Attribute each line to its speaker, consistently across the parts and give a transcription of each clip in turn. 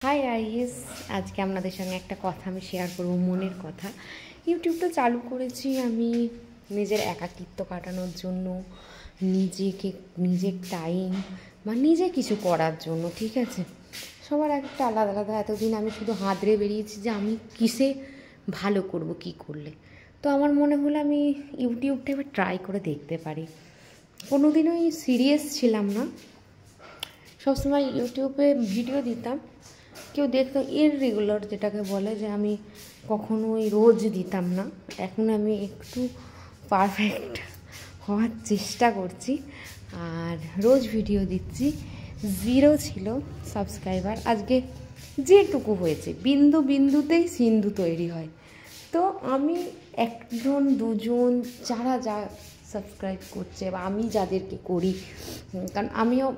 Speaker 1: High আইস, আজকে আপনাদের সঙ্গে একটা কথা আমি শেয়ার করব, মনের কথা। ইউটিউবটা চালু করেছি আমি নিজের একাকিত্ব কাটানোর জন্য, নিজের টাইম বা নিজে কিছু করার জন্য। ঠিক আছে, সবার একটা আলাদা আলাদা। এতদিন আমি শুধু হাতড়ে বেরিয়েছি যে আমি কিসে ভালো করব, কি করলে। তো আমার মনে হলো আমি ইউটিউবটা এবার ট্রাই করে দেখতে পারি। কোনো দিনই সিরিয়াস ছিলাম না, সবসময় ইউটিউবে ভিডিও দিতাম, কেউ দেখতো ইররেগুলার, যেটাকে বলে যে আমি কখনোই রোজ দিতাম না। এখন আমি একটু পারফেক্ট হওয়ার চেষ্টা করছি আর রোজ ভিডিও দিচ্ছি। 0 ছিল সাবস্ক্রাইবার, আজকে যেটুকু হয়েছে, বিন্দু বিন্দুতেই সিন্ধু তৈরি হয়। তো আমি একজন দুজন যারা যা সাবস্ক্রাইব করছে বা আমি যাদেরকে করি, কারণ আমিও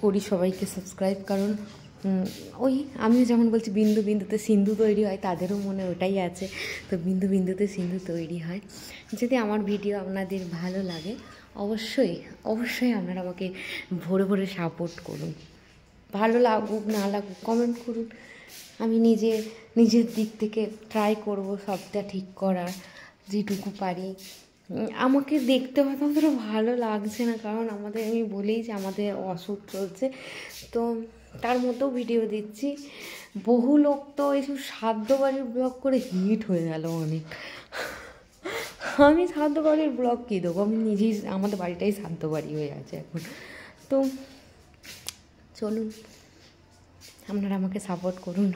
Speaker 1: করি সবাইকে সাবস্ক্রাইব, কারণ ওই আমিও যেমন বলছি বিন্দু বিন্দুতে সিন্ধু তৈরি হয়, তাদেরও মনে ওটাই আছে। তো বিন্দু বিন্দুতে সিন্ধু তৈরি হয়। যদি আমার ভিডিও আপনাদের ভালো লাগে, অবশ্যই অবশ্যই আপনারা আমাকে ভরে ভরে সাপোর্ট করুন। ভালো লাগুক না লাগুক কমেন্ট করুন। আমি নিজের দিক থেকে ট্রাই করব সবটা ঠিক করার, যেটুকু পারি। আমাকে দেখতে হয়তো অতটা ভালো লাগছে না, কারণ আমি বলেই যে আমাদের অসুখ চলছে, তো তার মধ্যেও ভিডিও দিচ্ছি। বহু লোক তো এইসব সাধ্য বাড়ির ব্লগ করে হিট হয়ে গেল অনেক। আমি সাধ্য বাড়ির ব্লগ কী দেবো, আমি নিজেই, আমাদের বাড়িটাই সাধ্য বাড়ি হয়ে আছে এখন। তো চলুন, আপনারা আমাকে সাপোর্ট করুন।